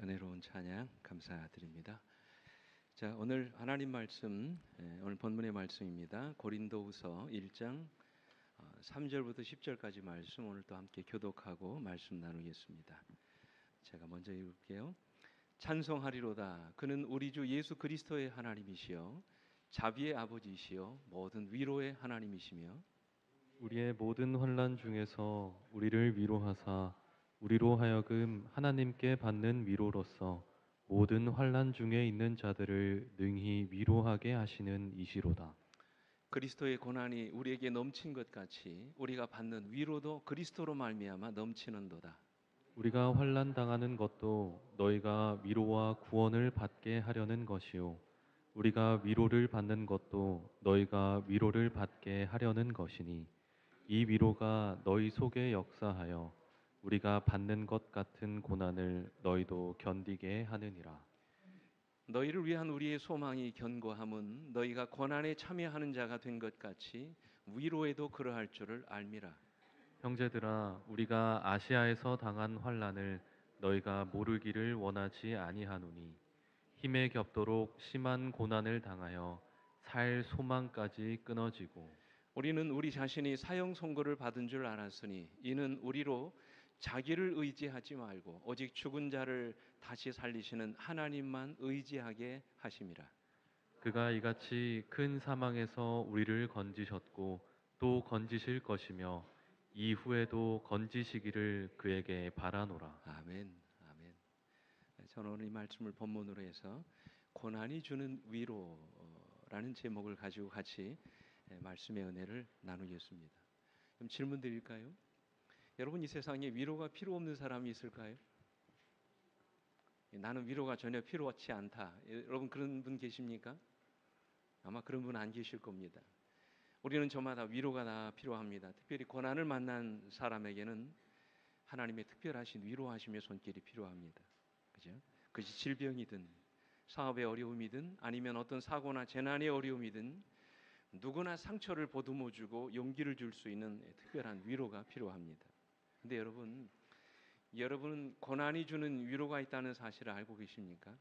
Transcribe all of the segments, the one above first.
은혜로운 찬양 감사드립니다. 자, 오늘 하나님 말씀, 오늘 본문의 말씀입니다. 고린도후서 1장 3절부터 10절까지 말씀 오늘 또 함께 교독하고 말씀 나누겠습니다. 제가 먼저 읽을게요. 찬송하리로다. 그는 우리 주 예수 그리스도의 하나님이시여 자비의 아버지이시여 모든 위로의 하나님이시며 우리의 모든 환난 중에서 우리를 위로하사 우리로 하여금 하나님께 받는 위로로서 모든 환난 중에 있는 자들을 능히 위로하게 하시는 이시로다. 그리스도의 고난이 우리에게 넘친 것 같이 우리가 받는 위로도 그리스도로 말미암아 넘치는도다. 우리가 환난 당하는 것도 너희가 위로와 구원을 받게 하려는 것이요 우리가 위로를 받는 것도 너희가 위로를 받게 하려는 것이니 이 위로가 너희 속에 역사하여 우리가 받는 것 같은 고난을 너희도 견디게 하느니라. 너희를 위한 우리의 소망이 견고함은 너희가 고난에 참여하는 자가 된 것 같이 위로에도 그러할 줄을 알미라. 형제들아, 우리가 아시아에서 당한 환난을 너희가 모르기를 원하지 아니하노니 힘에 겹도록 심한 고난을 당하여 살 소망까지 끊어지고 우리는 우리 자신이 사형 선고를 받은 줄 알았으니 이는 우리로 자기를 의지하지 말고 오직 죽은 자를 다시 살리시는 하나님만 의지하게 하심이라. 그가 이같이 큰 사망에서 우리를 건지셨고 또 건지실 것이며 이후에도 건지시기를 그에게 바라노라. 아멘. 아멘. 저는 오늘 이 말씀을 본문으로 해서 고난이 주는 위로라는 제목을 가지고 같이 말씀의 은혜를 나누겠습니다. 그럼 질문 드릴까요? 여러분, 이 세상에 위로가 필요 없는 사람이 있을까요? 나는 위로가 전혀 필요하지 않다. 여러분 그런 분 계십니까? 아마 그런 분 안 계실 겁니다. 우리는 저마다 위로가 다 필요합니다. 특별히 고난을 만난 사람에게는 하나님의 특별하신 위로하심의 손길이 필요합니다. 그죠? 그것이 질병이든 사업의 어려움이든 아니면 어떤 사고나 재난의 어려움이든 누구나 상처를 보듬어 주고 용기를 줄 수 있는 특별한 위로가 필요합니다. 근데 여러분은 고난이 주는 위로가 있다는 사실을 알고 계십니까?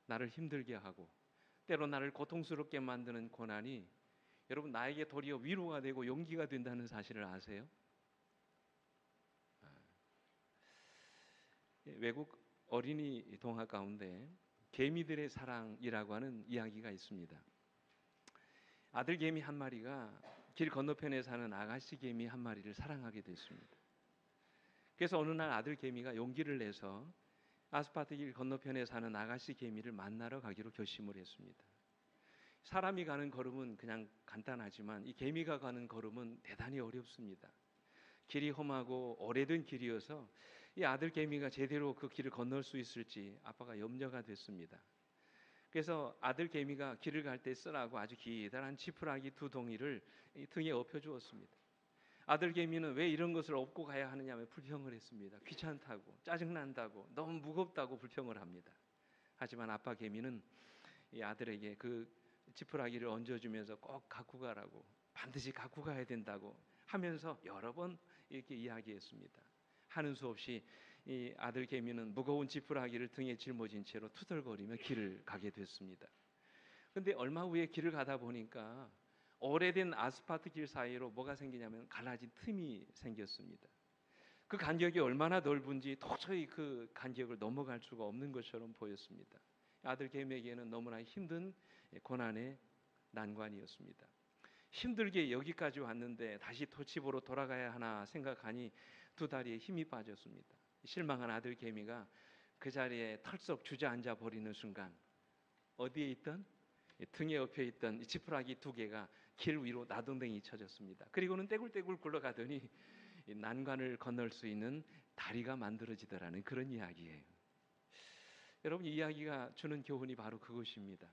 나를 힘들게 하고 때로 나를 고통스럽게 만드는 고난이 여러분 나에게 도리어 위로가 되고 용기가 된다는 사실을 아세요? 외국 어린이 동화 가운데 개미들의 사랑이라고 하는 이야기가 있습니다. 아들 개미 한 마리가 길 건너편에 사는 아가씨 개미 한 마리를 사랑하게 됐습니다. 그래서 어느 날 아들 개미가 용기를 내서 아스팔트 길 건너편에 사는 아가씨 개미를 만나러 가기로 결심을 했습니다. 사람이 가는 걸음은 그냥 간단하지만 이 개미가 가는 걸음은 대단히 어렵습니다. 길이 험하고 오래된 길이어서 이 아들 개미가 제대로 그 길을 건널 수 있을지 아빠가 염려가 됐습니다. 그래서 아들 개미가 길을 갈 때 쓰라고 아주 기다란 지푸라기 두 덩이를 등에 엎여 주었습니다. 아들 개미는 왜 이런 것을 업고 가야 하느냐며 불평을 했습니다. 귀찮다고, 짜증난다고, 너무 무겁다고 불평을 합니다. 하지만 아빠 개미는 이 아들에게 그 지푸라기를 얹어주면서 꼭 갖고 가라고, 반드시 갖고 가야 된다고 하면서 여러 번 이렇게 이야기했습니다. 하는 수 없이 이 아들 개미는 무거운 지푸라기를 등에 짊어진 채로 투덜거리며 길을 가게 됐습니다. 그런데 얼마 후에 길을 가다 보니까 오래된 아스팔트 길 사이로 뭐가 생기냐면 갈라진 틈이 생겼습니다. 그 간격이 얼마나 넓은지 도저히 그 간격을 넘어갈 수가 없는 것처럼 보였습니다. 아들 개미에게는 너무나 힘든 고난의 난관이었습니다. 힘들게 여기까지 왔는데 다시 토집으로 돌아가야 하나 생각하니 두 다리에 힘이 빠졌습니다. 실망한 아들 개미가 그 자리에 털썩 주저앉아 버리는 순간 어디에 있던 등에 엎여 있던 지푸라기 두 개가 길 위로 나동댕이 쳐졌습니다. 그리고는 떼굴떼굴 굴러가더니 난관을 건널 수 있는 다리가 만들어지더라는 그런 이야기예요. 여러분, 이 이야기가 주는 교훈이 바로 그것입니다.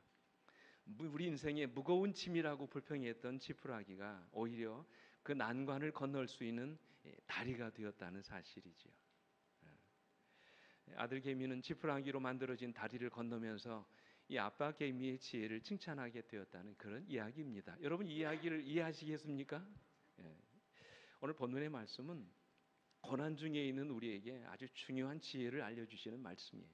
우리 인생의 무거운 짐이라고 불평했던 지푸라기가 오히려 그 난관을 건널 수 있는 다리가 되었다는 사실이지요. 아들 개미는 지푸라기로 만들어진 다리를 건너면서 이 아빠 개미의 지혜를 칭찬하게 되었다는 그런 이야기입니다. 여러분 이 이야기를 이해하시겠습니까? 오늘 본문의 말씀은 고난 중에 있는 우리에게 아주 중요한 지혜를 알려주시는 말씀이에요.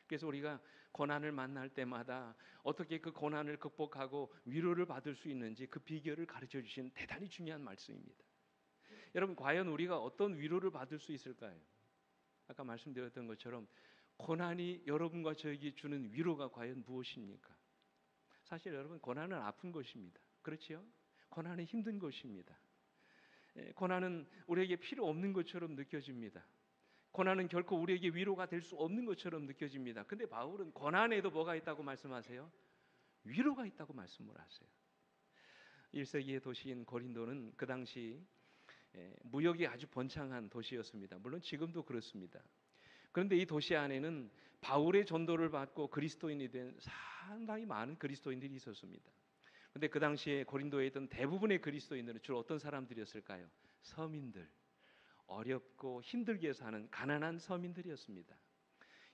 그래서 우리가 고난을 만날 때마다 어떻게 그 고난을 극복하고 위로를 받을 수 있는지 그 비결을 가르쳐 주신 대단히 중요한 말씀입니다. 여러분, 과연 우리가 어떤 위로를 받을 수 있을까요? 아까 말씀드렸던 것처럼 고난이 여러분과 저에게 주는 위로가 과연 무엇입니까? 사실 여러분, 고난은 아픈 것입니다. 그렇지요? 고난은 힘든 것입니다. 고난은 우리에게 필요 없는 것처럼 느껴집니다. 고난은 결코 우리에게 위로가 될 수 없는 것처럼 느껴집니다. 근데 바울은 고난에도 뭐가 있다고 말씀하세요? 위로가 있다고 말씀을 하세요. 1세기의 도시인 고린도는 그 당시 무역이 아주 번창한 도시였습니다. 물론 지금도 그렇습니다. 그런데 이 도시 안에는 바울의 전도를 받고 그리스도인이 된 상당히 많은 그리스도인들이 있었습니다. 그런데 그 당시에 고린도에 있던 대부분의 그리스도인들은 주로 어떤 사람들이었을까요? 서민들, 어렵고 힘들게 사는 가난한 서민들이었습니다.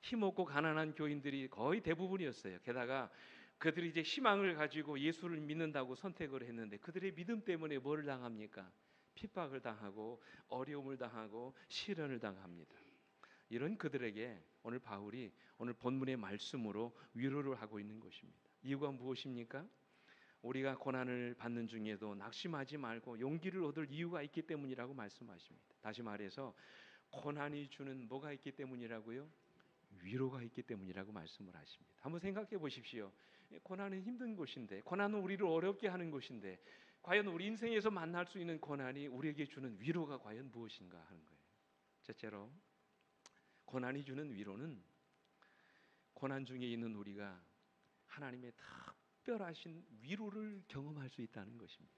힘없고 가난한 교인들이 거의 대부분이었어요. 게다가 그들이 이제 희망을 가지고 예수를 믿는다고 선택을 했는데 그들의 믿음 때문에 뭐를 당합니까? 핍박을 당하고 어려움을 당하고 시련을 당합니다. 이런 그들에게 오늘 바울이 오늘 본문의 말씀으로 위로를 하고 있는 것입니다. 이유가 무엇입니까? 우리가 고난을 받는 중에도 낙심하지 말고 용기를 얻을 이유가 있기 때문이라고 말씀하십니다. 다시 말해서 고난이 주는 뭐가 있기 때문이라고요? 위로가 있기 때문이라고 말씀을 하십니다. 한번 생각해 보십시오. 고난은 힘든 것인데, 고난은 우리를 어렵게 하는 것인데, 과연 우리 인생에서 만날 수 있는 고난이 우리에게 주는 위로가 과연 무엇인가 하는 거예요. 첫째로 고난이 주는 위로는 고난 중에 있는 우리가 하나님의 특별하신 위로를 경험할 수 있다는 것입니다.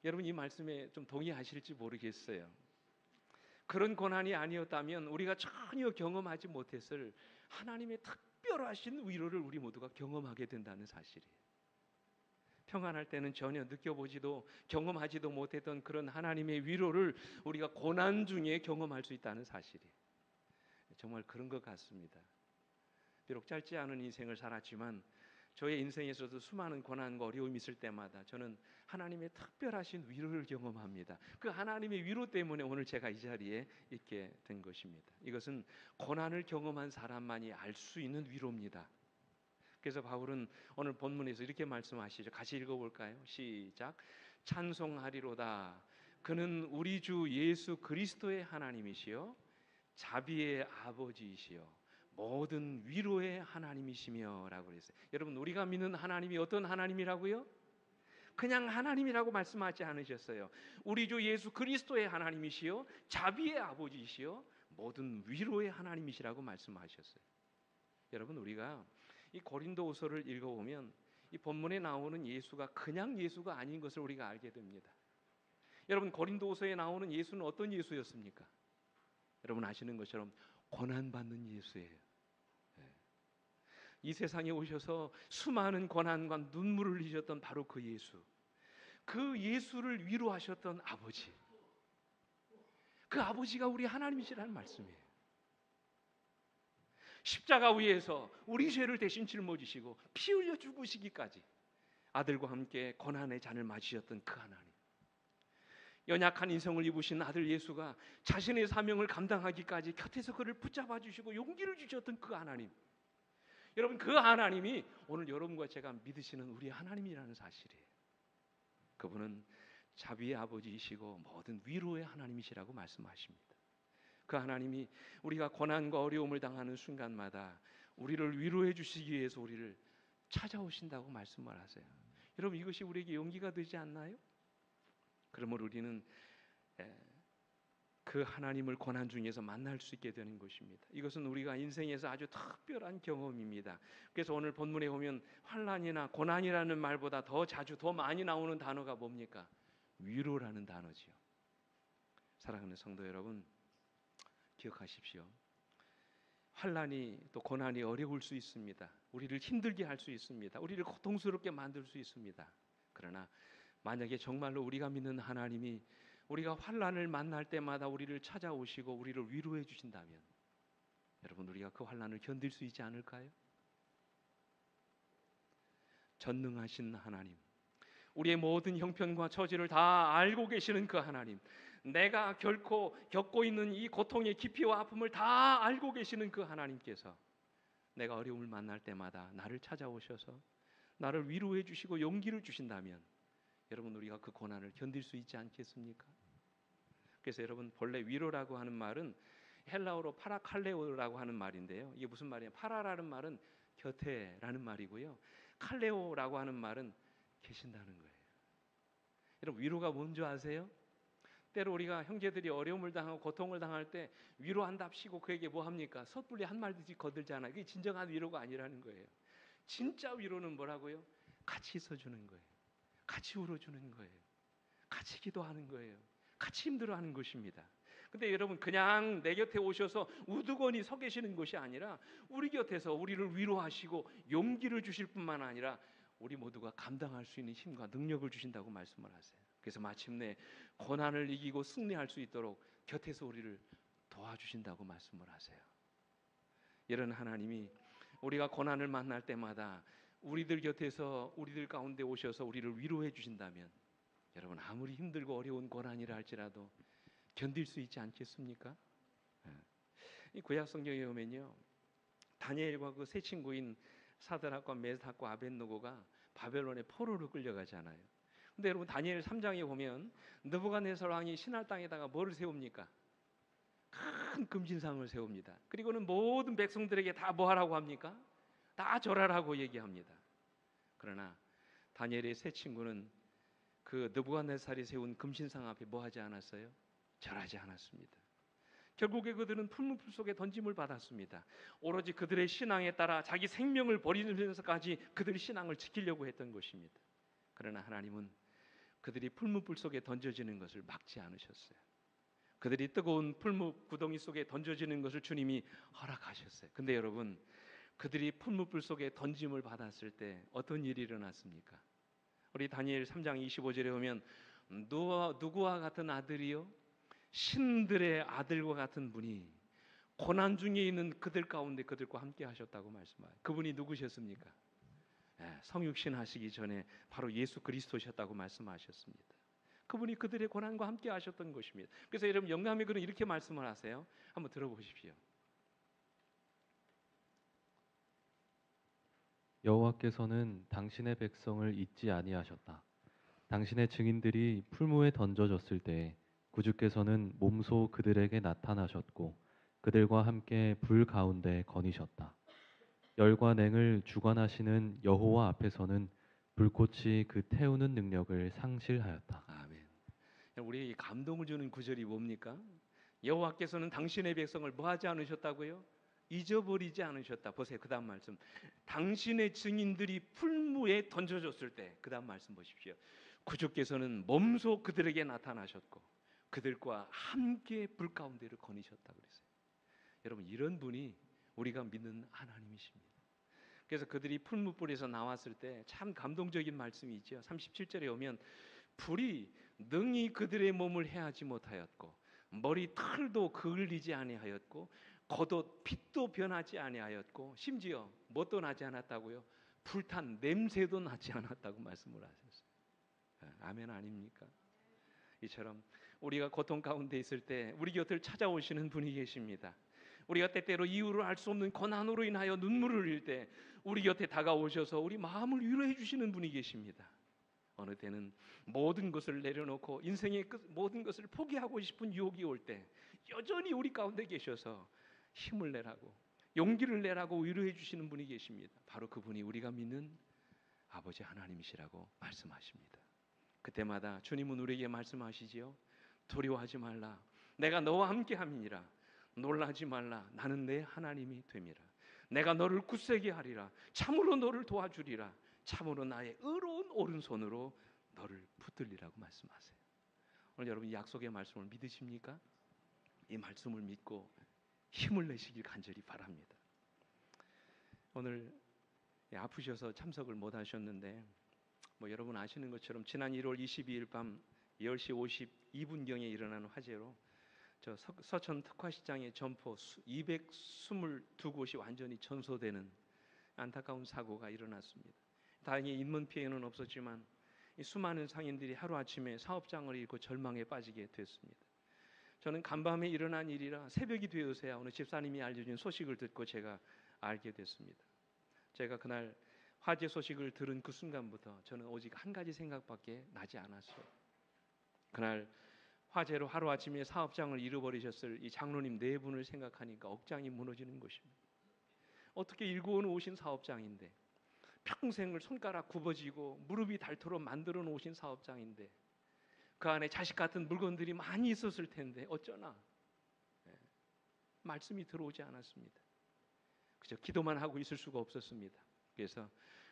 여러분, 이 말씀에 좀 동의하실지 모르겠어요. 그런 고난이 아니었다면 우리가 전혀 경험하지 못했을 하나님의 특별하신 위로를 우리 모두가 경험하게 된다는 사실이에요. 평안할 때는 전혀 느껴보지도 경험하지도 못했던 그런 하나님의 위로를 우리가 고난 중에 경험할 수 있다는 사실이에요. 정말 그런 것 같습니다. 비록 짧지 않은 인생을 살았지만 저의 인생에서도 수많은 고난과 어려움이 있을 때마다 저는 하나님의 특별하신 위로를 경험합니다. 그 하나님의 위로 때문에 오늘 제가 이 자리에 있게 된 것입니다. 이것은 고난을 경험한 사람만이 알 수 있는 위로입니다. 그래서 바울은 오늘 본문에서 이렇게 말씀하시죠. 같이 읽어볼까요? 시작. 찬송하리로다. 그는 우리 주 예수 그리스도의 하나님이시요 자비의 아버지이시요 모든 위로의 하나님이시며 라고 그랬어요. 여러분, 우리가 믿는 하나님이 어떤 하나님이라고요? 그냥 하나님이라고 말씀하지 않으셨어요. 우리 주 예수 그리스도의 하나님이시요 자비의 아버지이시요 모든 위로의 하나님이시라고 말씀하셨어요. 여러분, 우리가 이 고린도후서를 읽어보면 이 본문에 나오는 예수가 그냥 예수가 아닌 것을 우리가 알게 됩니다. 여러분, 고린도후서에 나오는 예수는 어떤 예수였습니까? 여러분 아시는 것처럼 고난받는 예수예요. 이 세상에 오셔서 수많은 고난과 눈물을 흘리셨던 바로 그 예수, 그 예수를 위로하셨던 아버지, 그 아버지가 우리 하나님이시라는 말씀이에요. 십자가 위에서 우리 죄를 대신 짊어지시고 피 흘려 죽으시기까지 아들과 함께 고난의 잔을 맞으셨던 그 하나님, 연약한 인성을 입으신 아들 예수가 자신의 사명을 감당하기까지 곁에서 그를 붙잡아 주시고 용기를 주셨던 그 하나님, 여러분, 그 하나님이 오늘 여러분과 제가 믿으시는 우리 하나님이라는 사실이에요. 그분은 자비의 아버지이시고 모든 위로의 하나님이시라고 말씀하십니다. 그 하나님이 우리가 고난과 어려움을 당하는 순간마다 우리를 위로해 주시기 위해서 우리를 찾아오신다고 말씀을 하세요. 여러분, 이것이 우리에게 용기가 되지 않나요? 그러므로 우리는 그 하나님을 고난 중에서 만날 수 있게 되는 것입니다. 이것은 우리가 인생에서 아주 특별한 경험입니다. 그래서 오늘 본문에 보면 환난이나 고난이라는 말보다 더 자주 더 많이 나오는 단어가 뭡니까? 위로라는 단어지요. 사랑하는 성도 여러분, 기억하십시오. 환난이 또 고난이 어려울 수 있습니다. 우리를 힘들게 할 수 있습니다. 우리를 고통스럽게 만들 수 있습니다. 그러나 만약에 정말로 우리가 믿는 하나님이 우리가 환난을 만날 때마다 우리를 찾아오시고 우리를 위로해 주신다면 여러분, 우리가 그 환난을 견딜 수 있지 않을까요? 전능하신 하나님, 우리의 모든 형편과 처지를 다 알고 계시는 그 하나님, 내가 결코 겪고 있는 이 고통의 깊이와 아픔을 다 알고 계시는 그 하나님께서 내가 어려움을 만날 때마다 나를 찾아오셔서 나를 위로해 주시고 용기를 주신다면 여러분, 우리가 그 고난을 견딜 수 있지 않겠습니까? 그래서 여러분, 본래 위로라고 하는 말은 헬라어로 파라칼레오라고 하는 말인데요. 이게 무슨 말이에요? 파라라는 말은 곁에라는 말이고요. 칼레오라고 하는 말은 계신다는 거예요. 여러분, 위로가 뭔지 아세요? 때로 우리가 형제들이 어려움을 당하고 고통을 당할 때 위로한답시고 그에게 뭐 합니까? 섣불리 한 마디씩 거들잖아요. 그게 진정한 위로가 아니라는 거예요. 진짜 위로는 뭐라고요? 같이 있어주는 거예요. 같이 울어주는 거예요. 같이 기도하는 거예요. 같이 힘들어하는 것입니다. 근데 여러분, 그냥 내 곁에 오셔서 우두거니 서 계시는 것이 아니라 우리 곁에서 우리를 위로하시고 용기를 주실 뿐만 아니라 우리 모두가 감당할 수 있는 힘과 능력을 주신다고 말씀을 하세요. 그래서 마침내 고난을 이기고 승리할 수 있도록 곁에서 우리를 도와주신다고 말씀을 하세요. 이런 하나님이 우리가 고난을 만날 때마다 우리들 곁에서 우리들 가운데 오셔서 우리를 위로해 주신다면 여러분, 아무리 힘들고 어려운 고난이라 할지라도 견딜 수 있지 않겠습니까? 이 구약 성경에 보면요, 다니엘과 그 세 친구인 사드락과 메삭과 아벳느고가 바벨론의 포로로 끌려가잖아요. 근데 여러분, 다니엘 3장에 보면 느부갓네살 왕이 신할 땅에다가 뭐를 세웁니까? 큰 금신상을 세웁니다. 그리고는 모든 백성들에게 다 뭐 하라고 합니까? 다 절하라고 얘기합니다. 그러나 다니엘의 세 친구는 그 느부갓네살이 세운 금신상 앞에 뭐 하지 않았어요? 절하지 않았습니다. 결국에 그들은 풀무불 속에 던짐을 받았습니다. 오로지 그들의 신앙에 따라 자기 생명을 버리면서까지 그들의 신앙을 지키려고 했던 것입니다. 그러나 하나님은 그들이 풀무불 속에 던져지는 것을 막지 않으셨어요. 그들이 뜨거운 풀무 구덩이 속에 던져지는 것을 주님이 허락하셨어요. 근데 여러분, 그들이 풀무불 속에 던짐을 받았을 때 어떤 일이 일어났습니까? 우리 다니엘 3장 25절에 보면 누구와 같은 아들이요? 신들의 아들과 같은 분이 고난 중에 있는 그들 가운데 그들과 함께 하셨다고 말씀하세요. 그분이 누구셨습니까? 성육신 하시기 전에 바로 예수 그리스도셨다고 말씀하셨습니다. 그분이 그들의 고난과 함께 하셨던 것입니다. 그래서 여러분, 영감의 글은 이렇게 말씀을 하세요. 한번 들어보십시오. 여호와께서는 당신의 백성을 잊지 아니하셨다. 당신의 증인들이 풀무에 던져졌을 때 구주께서는 몸소 그들에게 나타나셨고 그들과 함께 불 가운데 거니셨다. 열과 냉을 주관하시는 여호와 앞에서는 불꽃이 그 태우는 능력을 상실하였다. 아멘. 우리 감동을 주는 구절이 뭡니까? 여호와께서는 당신의 백성을 뭐 하지 않으셨다고요? 잊어버리지 않으셨다. 보세요. 그 다음 말씀. 당신의 증인들이 풀무에 던져졌을 때, 그 다음 말씀 보십시오. 구주께서는 몸소 그들에게 나타나셨고 그들과 함께 불 가운데를 거니셨다 그랬어요. 여러분, 이런 분이 우리가 믿는 하나님이십니다. 그래서 그들이 풀무불에서 나왔을 때 참 감동적인 말씀이 있죠. 37절에 오면 불이 능히 그들의 몸을 해하지 못하였고 머리 털도 그을리지 아니하였고 겉옷 pit도 변하지 아니하였고 심지어 뭣도 나지 않았다고요? 불탄 냄새도 나지 않았다고 말씀을 하셨어요. 아멘 아닙니까? 이처럼 우리가 고통 가운데 있을 때 우리 곁을 찾아오시는 분이 계십니다. 우리가 때때로 이유를 알 수 없는 고난으로 인하여 눈물을 흘릴 때 우리 곁에 다가오셔서 우리 마음을 위로해 주시는 분이 계십니다. 어느 때는 모든 것을 내려놓고 인생의 모든 것을 포기하고 싶은 유혹이 올 때 여전히 우리 가운데 계셔서 힘을 내라고 용기를 내라고 위로해 주시는 분이 계십니다. 바로 그분이 우리가 믿는 아버지 하나님이시라고 말씀하십니다. 그때마다 주님은 우리에게 말씀하시지요. 두려워하지 말라. 내가 너와 함께 함이니라. 놀라지 말라. 나는 내 하나님이 됨이라. 내가 너를 굳세게 하리라. 참으로 너를 도와주리라. 참으로 나의 의로운 오른손으로 너를 붙들리라고 말씀하세요. 오늘 여러분, 이 약속의 말씀을 믿으십니까? 이 말씀을 믿고 힘을 내시길 간절히 바랍니다. 오늘 아프셔서 참석을 못 하셨는데 여러분 아시는 것처럼 지난 1월 22일 밤 10시 52분경에 일어난 화재로 저 서천 특화시장의 점포 222곳이 완전히 전소되는 안타까운 사고가 일어났습니다. 다행히 인명 피해는 없었지만 이 수많은 상인들이 하루아침에 사업장을 잃고 절망에 빠지게 됐습니다. 저는 간밤에 일어난 일이라 새벽이 되어서야 어느 집사님이 알려준 소식을 듣고 제가 알게 됐습니다. 제가 그날 화재 소식을 들은 그 순간부터 저는 오직 한 가지 생각밖에 나지 않았어요. 그날 화재로 하루아침에 사업장을 잃어버리셨을 이 장로님 네 분을 생각하니까 억장이 무너지는 것입니다. 어떻게 일구어 놓으신 사업장인데, 평생을 손가락 굽어지고 무릎이 닳도록 만들어 놓으신 사업장인데, 그 안에 자식 같은 물건들이 많이 있었을 텐데 어쩌나 말씀이 들어오지 않았습니다. 그저 기도만 하고 있을 수가 없었습니다. 그래서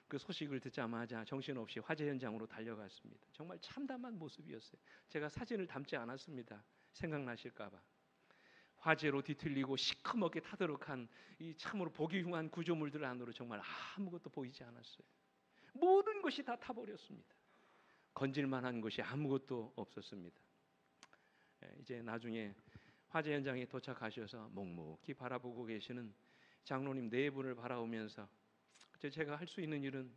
그 소식을 듣자마자 정신없이 화재 현장으로 달려갔습니다. 정말 참담한 모습이었어요. 제가 사진을 담지 않았습니다. 생각나실까 봐. 화재로 뒤틀리고 시커멓게 타들어간 이 참으로 보기 흉한 구조물들 안으로 정말 아무것도 보이지 않았어요. 모든 것이 다 타버렸습니다. 건질만한 것이 아무것도 없었습니다. 이제 나중에 화재 현장에 도착하셔서 묵묵히 바라보고 계시는 장로님 네 분을 바라보면서 제가 할 수 있는 일은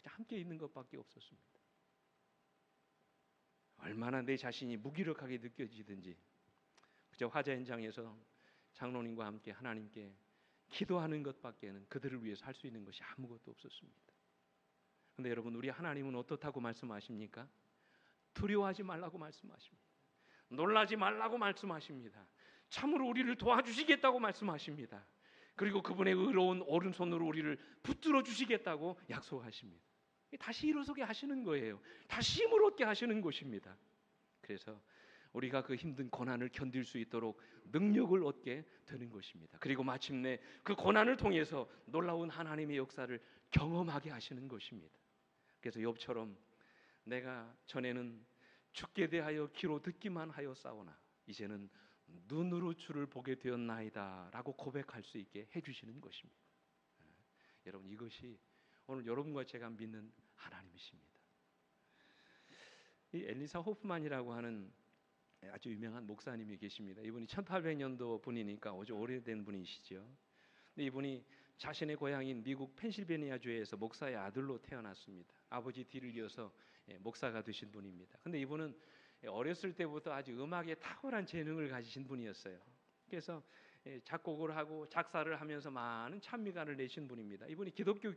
그냥 함께 있는 것밖에 없었습니다. 얼마나 내 자신이 무기력하게 느껴지든지 그저 화재 현장에서 장로님과 함께 하나님께 기도하는 것밖에는 그들을 위해서 할 수 있는 것이 아무것도 없었습니다. 그런데 여러분, 우리 하나님은 어떻다고 말씀하십니까? 두려워하지 말라고 말씀하십니다. 놀라지 말라고 말씀하십니다. 참으로 우리를 도와주시겠다고 말씀하십니다. 그리고 그분의 의로운 오른손으로 우리를 붙들어 주시겠다고 약속하십니다. 다시 일어서게 하시는 거예요. 다시 힘을 얻게 하시는 것입니다. 그래서 우리가 그 힘든 고난을 견딜 수 있도록 능력을 얻게 되는 것입니다. 그리고 마침내 그 고난을 통해서 놀라운 하나님의 역사를 경험하게 하시는 것입니다. 그래서 욥처럼 내가 전에는 죽게 대하여 귀로 듣기만 하여 싸우나 이제는 눈으로 주를 보게 되었나이다 라고 고백할 수 있게 해주시는 것입니다. 여러분, 이것이 오늘 여러분과 제가 믿는 하나님이십니다. 이 엘리사 호프만이라고 하는 아주 유명한 목사님이 계십니다. 이분이 1800년도 분이니까 아주 오래된 분이시죠. 근데 이분이 자신의 고향인 미국 펜실베니아주에서 목사의 아들로 태어났습니다. 아버지 뒤를 이어서 목사가 되신 분입니다. 근데 이분은 어렸을 때부터 아주 음악에 탁월한 재능을 가지신 분이었어요. 그래서 작곡을 하고 작사를 하면서 많은 찬미가를 내신 분입니다. 이분이 기독교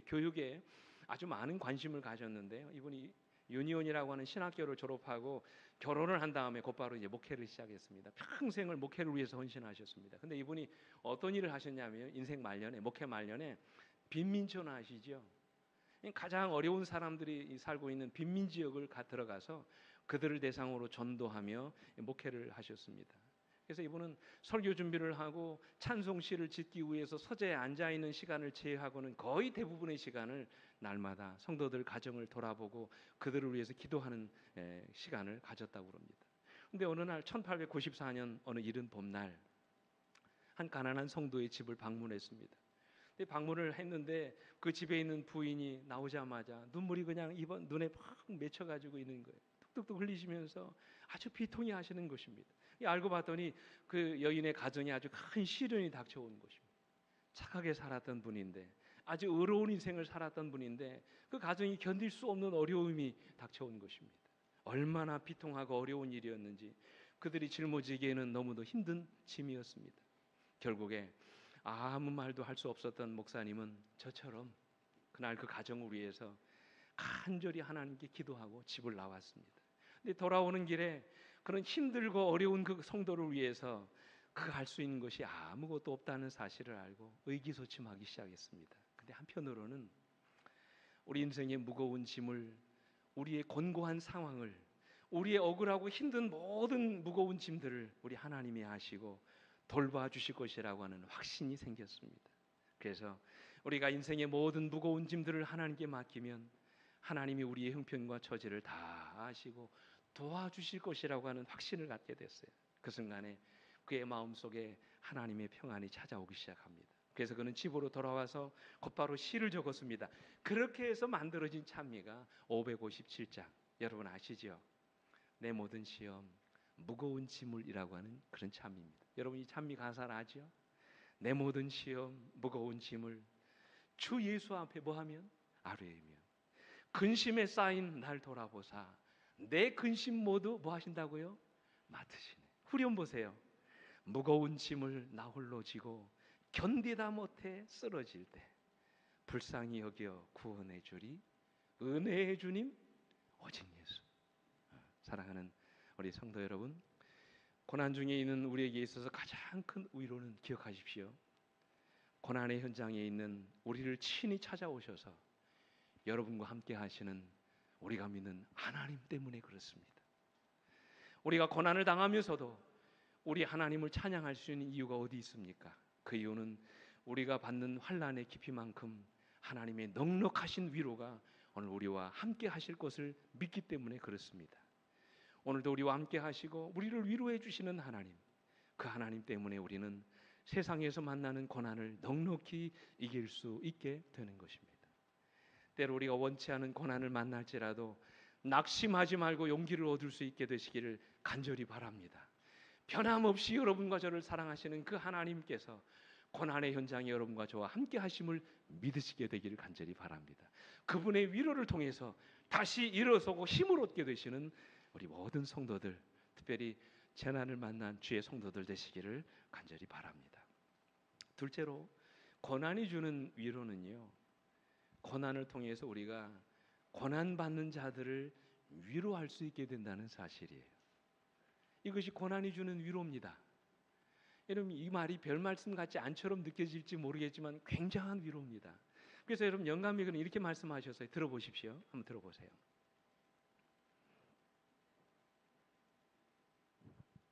교육에 아주 많은 관심을 가졌는데요. 이분이 유니온이라고 하는 신학교를 졸업하고 결혼을 한 다음에 곧바로 이제 목회를 시작했습니다. 평생을 목회를 위해서 헌신하셨습니다. 근데 이분이 어떤 일을 하셨냐면 인생 말년에, 목회 말년에 빈민촌 아시죠? 가장 어려운 사람들이 살고 있는 빈민 지역을 들어가서 그들을 대상으로 전도하며 목회를 하셨습니다. 그래서 이분은 설교 준비를 하고 찬송시를 짓기 위해서 서재에 앉아 있는 시간을 제외하고는 거의 대부분의 시간을 날마다 성도들 가정을 돌아보고 그들을 위해서 기도하는 시간을 가졌다고 합니다. 그런데 어느 날 1894년 어느 이른 봄날 한 가난한 성도의 집을 방문했습니다. 방문을 했는데 그 집에 있는 부인이 나오자마자 눈물이 그냥 이번 눈에 팍 맺혀가지고 있는 거예요. 뚝뚝뚝 흘리시면서 아주 비통해 하시는 것입니다. 알고 봤더니 그 여인의 가정에 아주 큰 시련이 닥쳐온 것입니다. 착하게 살았던 분인데, 아주 의로운 인생을 살았던 분인데 그 가정이 견딜 수 없는 어려움이 닥쳐온 것입니다. 얼마나 비통하고 어려운 일이었는지 그들이 짊어지기에는 너무도 힘든 짐이었습니다. 결국에 아무 말도 할 수 없었던 목사님은 저처럼 그날 그 가정을 위해서 간절히 하나님께 기도하고 집을 나왔습니다. 근데 돌아오는 길에 그런 힘들고 어려운 그 성도를 위해서 그가 할 수 있는 것이 아무것도 없다는 사실을 알고 의기소침하기 시작했습니다. 근데 한편으로는 우리 인생의 무거운 짐을, 우리의 곤고한 상황을, 우리의 억울하고 힘든 모든 무거운 짐들을 우리 하나님이 아시고 돌봐주실 것이라고 하는 확신이 생겼습니다. 그래서 우리가 인생의 모든 무거운 짐들을 하나님께 맡기면 하나님이 우리의 형편과 처지를 다 아시고 도와주실 것이라고 하는 확신을 갖게 됐어요. 그 순간에 그의 마음속에 하나님의 평안이 찾아오기 시작합니다. 그래서 그는 집으로 돌아와서 곧바로 시를 적었습니다. 그렇게 해서 만들어진 찬미가 557장. 여러분 아시죠? 내 모든 시험 무거운 짐을이라고 하는 그런 찬미입니다. 여러분 이 찬미 가사를 아죠? 내 모든 시험 무거운 짐을 주 예수 앞에 뭐하면? 아뢰며 근심에 쌓인 날 돌아보사 내 근심 모두 뭐 하신다고요? 맡으시네. 후렴 보세요. 무거운 짐을 나 홀로 지고 견디다 못해 쓰러질 때 불쌍히 여겨 구원해 주리 은혜의 주님 오직 예수. 사랑하는 우리 성도 여러분, 고난 중에 있는 우리에게 있어서 가장 큰 위로는 기억하십시오. 고난의 현장에 있는 우리를 친히 찾아오셔서 여러분과 함께 하시는 우리가 믿는 하나님 때문에 그렇습니다. 우리가 고난을 당하면서도 우리 하나님을 찬양할 수 있는 이유가 어디 있습니까? 그 이유는 우리가 받는 환난의 깊이만큼 하나님의 넉넉하신 위로가 오늘 우리와 함께 하실 것을 믿기 때문에 그렇습니다. 오늘도 우리와 함께 하시고 우리를 위로해 주시는 하나님, 그 하나님 때문에 우리는 세상에서 만나는 고난을 넉넉히 이길 수 있게 되는 것입니다. 때로 우리가 원치 않은 고난을 만날지라도 낙심하지 말고 용기를 얻을 수 있게 되시기를 간절히 바랍니다. 변함없이 여러분과 저를 사랑하시는 그 하나님께서 고난의 현장에 여러분과 저와 함께 하심을 믿으시게 되기를 간절히 바랍니다. 그분의 위로를 통해서 다시 일어서고 힘을 얻게 되시는 우리 모든 성도들, 특별히 재난을 만난 주의 성도들 되시기를 간절히 바랍니다. 둘째로 고난이 주는 위로는요, 고난을 통해서 우리가 고난받는 자들을 위로할 수 있게 된다는 사실이에요. 이것이 고난이 주는 위로입니다. 여러분, 이 말이 별 말씀 같지 않처럼 느껴질지 모르겠지만 굉장한 위로입니다. 그래서 여러분, 영감님은 이렇게 말씀하셨어요. 들어보십시오. 한번 들어보세요.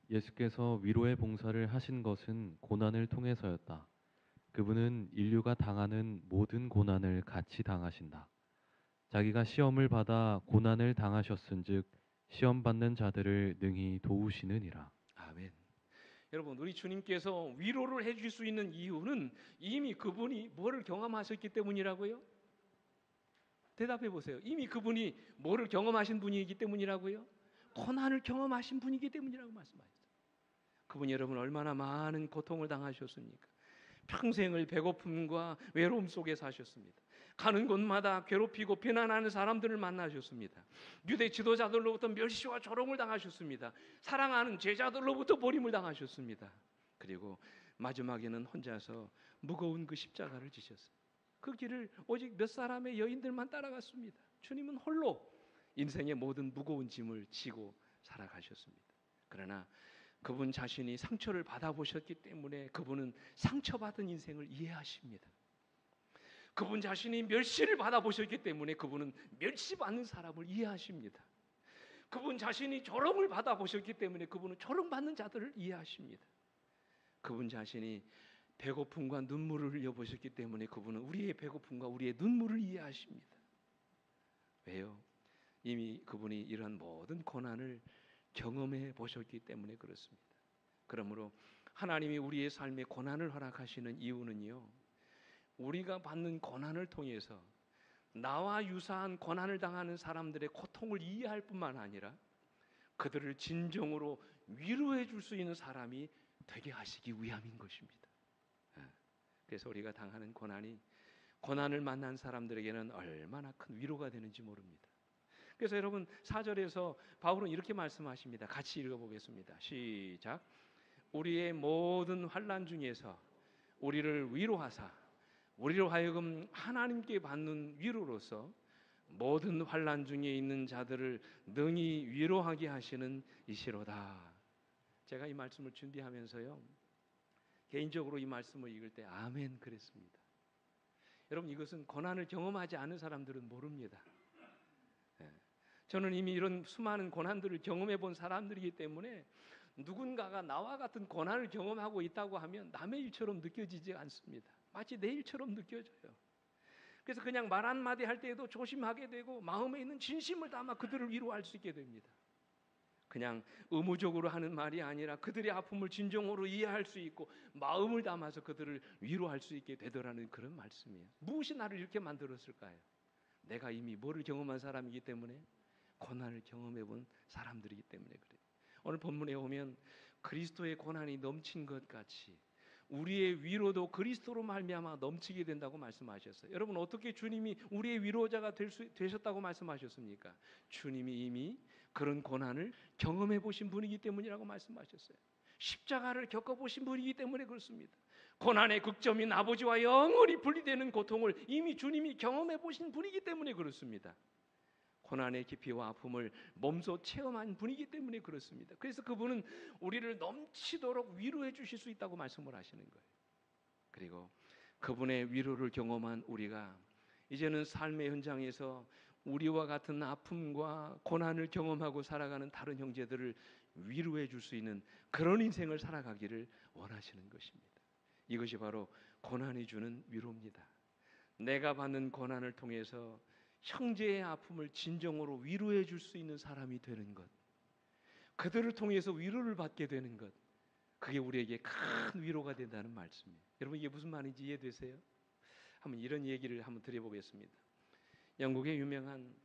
예수께서 위로의 봉사를 하신 것은 고난을 통해서였다. 그분은 인류가 당하는 모든 고난을 같이 당하신다. 자기가 시험을 받아 고난을 당하셨은즉 시험 받는 자들을 능히 도우시느니라. 아멘. 여러분, 우리 주님께서 위로를 해줄 수 있는 이유는 이미 그분이 뭐를 경험하셨기 때문이라고요? 대답해 보세요. 이미 그분이 뭐를 경험하신 분이기 때문이라고요? 고난을 경험하신 분이기 때문이라고 말씀하셨어요. 그분이 여러분 얼마나 많은 고통을 당하셨습니까? 평생을 배고픔과 외로움 속에 사셨습니다. 가는 곳마다 괴롭히고 비난하는 사람들을 만나셨습니다. 유대 지도자들로부터 멸시와 조롱을 당하셨습니다. 사랑하는 제자들로부터 버림을 당하셨습니다. 그리고 마지막에는 혼자서 무거운 그 십자가를 지셨어요. 그 길을 오직 몇 사람의 여인들만 따라갔습니다. 주님은 홀로 인생의 모든 무거운 짐을 지고 살아가셨습니다. 그러나 그분 자신이 상처를 받아보셨기 때문에 그분은 상처받은 인생을 이해하십니다. 그분 자신이 멸시를 받아보셨기 때문에 그분은 멸시받는 사람을 이해하십니다. 그분 자신이 조롱을 받아보셨기 때문에 그분은 조롱받는 자들을 이해하십니다. 그분 자신이 배고픔과 눈물을 흘려보셨기 때문에 그분은 우리의 배고픔과 우리의 눈물을 이해하십니다. 왜요? 이미 그분이 이런 모든 고난을 경험해 보셨기 때문에 그렇습니다. 그러므로 하나님이 우리의 삶에 고난을 허락하시는 이유는요, 우리가 받는 고난을 통해서 나와 유사한 고난을 당하는 사람들의 고통을 이해할 뿐만 아니라 그들을 진정으로 위로해 줄 수 있는 사람이 되게 하시기 위함인 것입니다. 그래서 우리가 당하는 고난을 만난 사람들에게는 얼마나 큰 위로가 되는지 모릅니다. 그래서 여러분 4절에서 바울은 이렇게 말씀하십니다. 같이 읽어보겠습니다. 시작. 우리의 모든 환난 중에서 우리를 위로하사 우리로 하여금 하나님께 받는 위로로서 모든 환난 중에 있는 자들을 능히 위로하게 하시는 이시로다. 제가 이 말씀을 준비하면서요, 개인적으로 이 말씀을 읽을 때 아멘 그랬습니다. 여러분, 이것은 고난을 경험하지 않은 사람들은 모릅니다. 저는 이미 이런 수많은 고난들을 경험해 본 사람들이기 때문에 누군가가 나와 같은 고난을 경험하고 있다고 하면 남의 일처럼 느껴지지 않습니다. 마치 내 일처럼 느껴져요. 그래서 그냥 말 한마디 할 때에도 조심하게 되고 마음에 있는 진심을 담아 그들을 위로할 수 있게 됩니다. 그냥 의무적으로 하는 말이 아니라 그들의 아픔을 진정으로 이해할 수 있고 마음을 담아서 그들을 위로할 수 있게 되더라는 그런 말씀이에요. 무엇이 나를 이렇게 만들었을까요? 내가 이미 뭐를 경험한 사람이기 때문에, 고난을 경험해 본 사람들이기 때문에 그래요. 오늘 본문에 오면 그리스도의 고난이 넘친 것 같이 우리의 위로도 그리스도로 말미암아 넘치게 된다고 말씀하셨어요. 여러분, 어떻게 주님이 우리의 위로자가 되셨다고 말씀하셨습니까? 주님이 이미 그런 고난을 경험해 보신 분이기 때문이라고 말씀하셨어요. 십자가를 겪어보신 분이기 때문에 그렇습니다. 고난의 극점인 아버지와 영원히 분리되는 고통을 이미 주님이 경험해 보신 분이기 때문에 그렇습니다. 고난의 깊이와 아픔을 몸소 체험한 분이기 때문에 그렇습니다. 그래서 그분은 우리를 넘치도록 위로해 주실 수 있다고 말씀을 하시는 거예요. 그리고 그분의 위로를 경험한 우리가 이제는 삶의 현장에서 우리와 같은 아픔과 고난을 경험하고 살아가는 다른 형제들을 위로해 줄 수 있는 그런 인생을 살아가기를 원하시는 것입니다. 이것이 바로 고난이 주는 위로입니다. 내가 받는 고난을 통해서 형제의 아픔을 진정으로 위로해 줄 수 있는 사람이 되는 것, 그들을 통해서 위로를 받게 되는 것, 그게 우리에게 큰 위로가 된다는 말씀이에요. 여러분, 이게 무슨 말인지 이해되세요? 한번 이런 얘기를 한번 드려보겠습니다. 영국의 유명한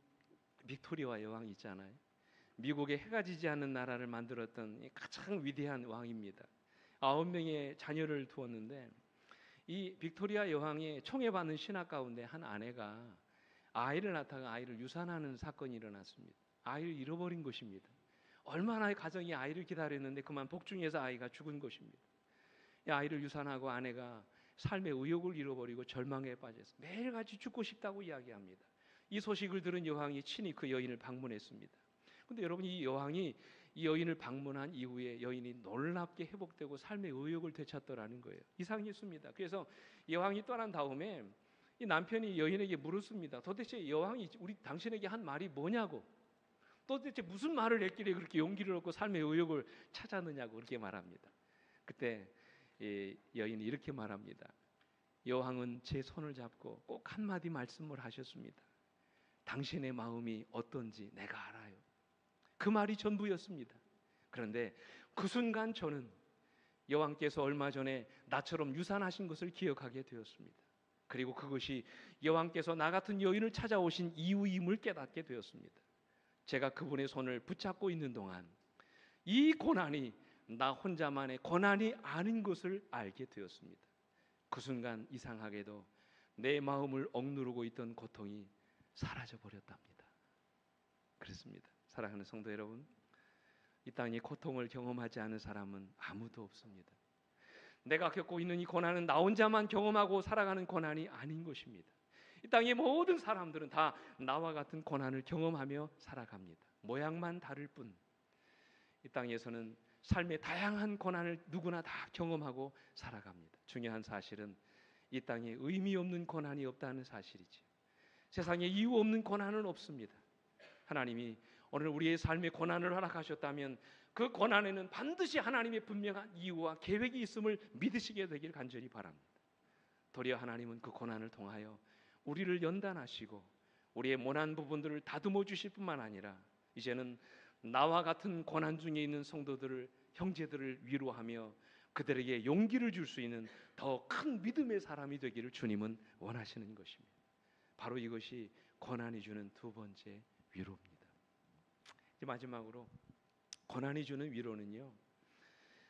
빅토리아 여왕 있잖아요. 미국의 해가 지지 않는 나라를 만들었던 가장 위대한 왕입니다. 9명의 자녀를 두었는데 이 빅토리아 여왕의 총애받는 신하 가운데 한 아내가 아이를 낳다가 아이를 유산하는 사건이 일어났습니다. 아이를 잃어버린 것입니다. 얼마나 가정이 아이를 기다렸는데 그만 복중에서 아이가 죽은 것입니다. 이 아이를 유산하고 아내가 삶의 의욕을 잃어버리고 절망에 빠져서 매일같이 죽고 싶다고 이야기합니다. 이 소식을 들은 여왕이 친히 그 여인을 방문했습니다. 근데 여러분, 이 여왕이 이 여인을 방문한 이후에 여인이 놀랍게 회복되고 삶의 의욕을 되찾더라는 거예요. 이상했습니다. 그래서 여왕이 떠난 다음에 이 남편이 여인에게 물었습니다. 도대체 여왕이 우리 당신에게 한 말이 뭐냐고, 도대체 무슨 말을 했길래 그렇게 용기를 얻고 삶의 의욕을 찾았느냐고 그렇게 말합니다. 그때 여인이 이렇게 말합니다. 여왕은 제 손을 잡고 꼭 한마디 말씀을 하셨습니다. 당신의 마음이 어떤지 내가 알아요. 그 말이 전부였습니다. 그런데 그 순간 저는 여왕께서 얼마 전에 나처럼 유산하신 것을 기억하게 되었습니다. 그리고 그것이 여왕께서 나 같은 여인을 찾아오신 이유임을 깨닫게 되었습니다. 제가 그분의 손을 붙잡고 있는 동안 이 고난이 나 혼자만의 고난이 아닌 것을 알게 되었습니다. 그 순간 이상하게도 내 마음을 억누르고 있던 고통이 사라져 버렸답니다. 그렇습니다. 사랑하는 성도 여러분, 이 땅에 고통을 경험하지 않은 사람은 아무도 없습니다. 내가 겪고 있는 이 고난은 나 혼자만 경험하고 살아가는 고난이 아닌 것입니다. 이 땅의 모든 사람들은 다 나와 같은 고난을 경험하며 살아갑니다. 모양만 다를 뿐 이 땅에서는 삶의 다양한 고난을 누구나 다 경험하고 살아갑니다. 중요한 사실은 이 땅에 의미 없는 고난이 없다는 사실이죠. 세상에 이유 없는 고난은 없습니다. 하나님이 오늘 우리의 삶에 고난을 허락하셨다면 그 고난에는 반드시 하나님의 분명한 이유와 계획이 있음을 믿으시게 되길 간절히 바랍니다. 도리어 하나님은 그 고난을 통하여 우리를 연단하시고 우리의 모난 부분들을 다듬어 주실 뿐만 아니라 이제는 나와 같은 고난 중에 있는 성도들을, 형제들을 위로하며 그들에게 용기를 줄 수 있는 더 큰 믿음의 사람이 되기를 주님은 원하시는 것입니다. 바로 이것이 고난이 주는 두 번째 위로입니다. 이제 마지막으로 고난이 주는 위로는요,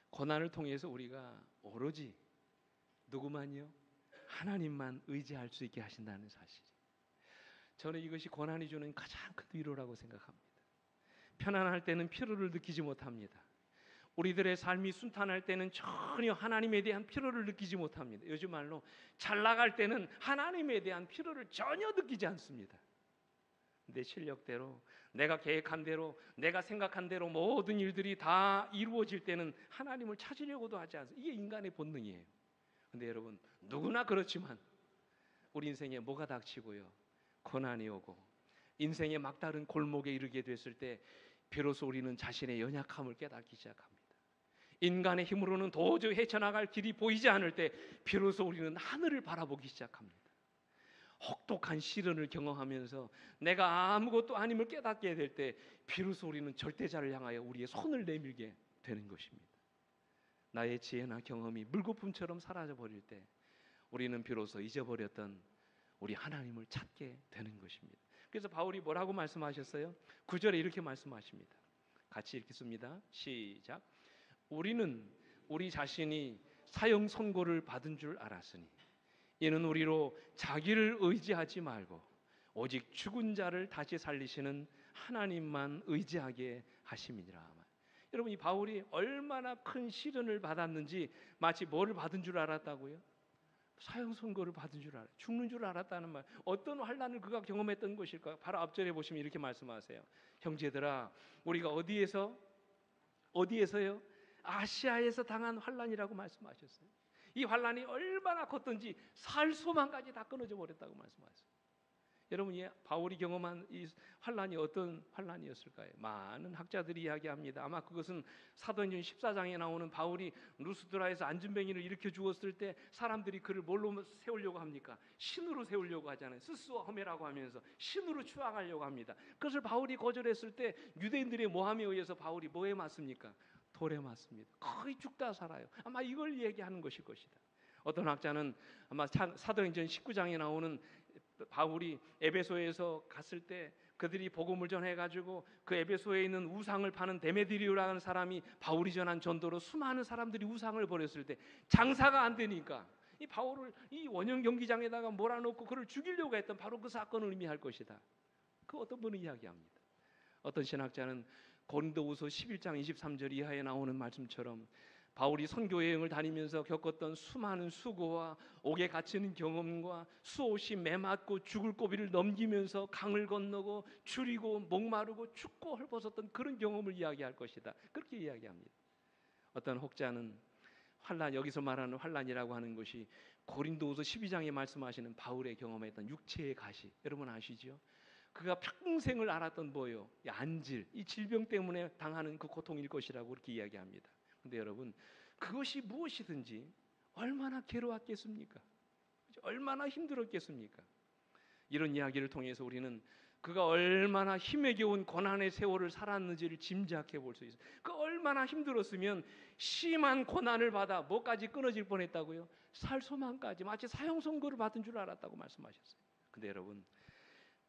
고난을 통해서 우리가 오로지 누구만요? 하나님만 의지할 수 있게 하신다는 사실. 저는 이것이 고난이 주는 가장 큰 위로라고 생각합니다. 편안할 때는 피로를 느끼지 못합니다. 우리들의 삶이 순탄할 때는 전혀 하나님에 대한 피로를 느끼지 못합니다. 요즘 말로 잘 나갈 때는 하나님에 대한 피로를 전혀 느끼지 않습니다. 내 실력대로, 내가 계획한 대로, 내가 생각한 대로 모든 일들이 다 이루어질 때는 하나님을 찾으려고도 하지 않습니다. 이게 인간의 본능이에요. 근데 여러분, 누구나 그렇지만 우리 인생에 뭐가 닥치고요, 고난이 오고 인생의 막다른 골목에 이르게 됐을 때 비로소 우리는 자신의 연약함을 깨닫기 시작합니다. 인간의 힘으로는 도저히 헤쳐나갈 길이 보이지 않을 때 비로소 우리는 하늘을 바라보기 시작합니다. 혹독한 시련을 경험하면서 내가 아무것도 아님을 깨닫게 될 때 비로소 우리는 절대자를 향하여 우리의 손을 내밀게 되는 것입니다. 나의 지혜나 경험이 물거품처럼 사라져 버릴 때 우리는 비로소 잊어버렸던 우리 하나님을 찾게 되는 것입니다. 그래서 바울이 뭐라고 말씀하셨어요? 9절에 이렇게 말씀하십니다. 같이 읽겠습니다. 시작. 우리는 우리 자신이 사형 선고를 받은 줄 알았으니 이는 우리로 자기를 의지하지 말고 오직 죽은 자를 다시 살리시는 하나님만 의지하게 하심이니라. 여러분, 이 바울이 얼마나 큰 시련을 받았는지, 마치 뭐를 받은 줄 알았다고요? 사형 선고를 받은 줄 알아, 죽는 줄 알았다는 말. 어떤 환난을 그가 경험했던 것일까요? 바로 앞절에 보시면 이렇게 말씀하세요. 형제들아, 우리가 어디에서요? 아시아에서 당한 환난이라고 말씀하셨어요. 이 환난이 얼마나 컸던지 살 소망까지 다 끊어져 버렸다고 말씀하셨어요. 여러분, 이 바울이 경험한 이 환난이 어떤 환난이었을까요? 많은 학자들이 이야기합니다. 아마 그것은 사도행전 14장에 나오는 바울이 루스드라에서 안진뱅이를 일으켜 죽었을 때 사람들이 그를 뭘로 세우려고 합니까? 신으로 세우려고 하잖아요. 스스와 허메라고 하면서 신으로 추앙하려고 합니다. 그것을 바울이 거절했을 때 유대인들의 모함에 의해서 바울이 뭐에 맞습니까? 돌에 맞습니다. 거의 죽다 살아요. 아마 이걸 얘기하는 것일 것이다. 어떤 학자는 아마 사도행전 19장에 나오는 바울이 에베소에서 갔을 때 그들이 복음을 전해가지고 그 에베소에 있는 우상을 파는 데메드리오라는 사람이 바울이 전한 전도로 수많은 사람들이 우상을 버렸을 때 장사가 안 되니까 이 바울을 이 원형 경기장에다가 몰아넣고 그를 죽이려고 했던 바로 그 사건을 의미할 것이다. 그 어떤 분은 이야기합니다. 어떤 신학자는 고린도후서 11장 23절 이하에 나오는 말씀처럼 바울이 선교 여행을 다니면서 겪었던 수많은 수고와 옥에 갇히는 경험과 수없이 매맞고 죽을 고비를 넘기면서 강을 건너고 줄이고 목마르고 춥고 헐벗었던 그런 경험을 이야기할 것이다. 그렇게 이야기합니다. 어떤 혹자는 환란, 여기서 말하는 환란이라고 하는 것이 고린도후서 12장에 말씀하시는 바울의 경험했던 육체의 가시, 여러분 아시죠? 그가 평생을 앓았던 뭐예요? 이 안질, 이 질병 때문에 당하는 그 고통일 것이라고 그렇게 이야기합니다. 근데 여러분, 그것이 무엇이든지 얼마나 괴로웠겠습니까? 얼마나 힘들었겠습니까? 이런 이야기를 통해서 우리는 그가 얼마나 힘에 겨운 고난의 세월을 살았는지를 짐작해 볼 수 있어요. 그 얼마나 힘들었으면 심한 고난을 받아 뭐까지 끊어질 뻔했다고요? 살 소망까지, 마치 사형 선고를 받은 줄 알았다고 말씀하셨어요. 근데 여러분,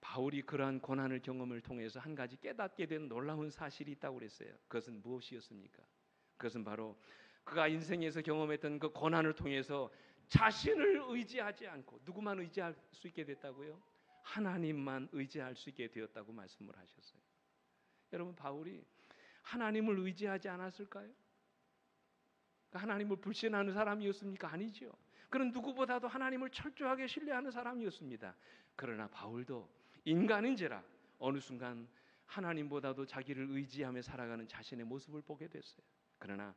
바울이 그러한 고난을 경험을 통해서 한 가지 깨닫게 된 놀라운 사실이 있다고 그랬어요. 그것은 무엇이었습니까? 그것은 바로 그가 인생에서 경험했던 그 고난을 통해서 자신을 의지하지 않고 누구만 의지할 수 있게 됐다고요? 하나님만 의지할 수 있게 되었다고 말씀을 하셨어요. 여러분, 바울이 하나님을 의지하지 않았을까요? 하나님을 불신하는 사람이었습니까? 아니죠. 그는 누구보다도 하나님을 철저하게 신뢰하는 사람이었습니다. 그러나 바울도 인간인지라 어느 순간 하나님보다도 자기를 의지하며 살아가는 자신의 모습을 보게 됐어요. 그러나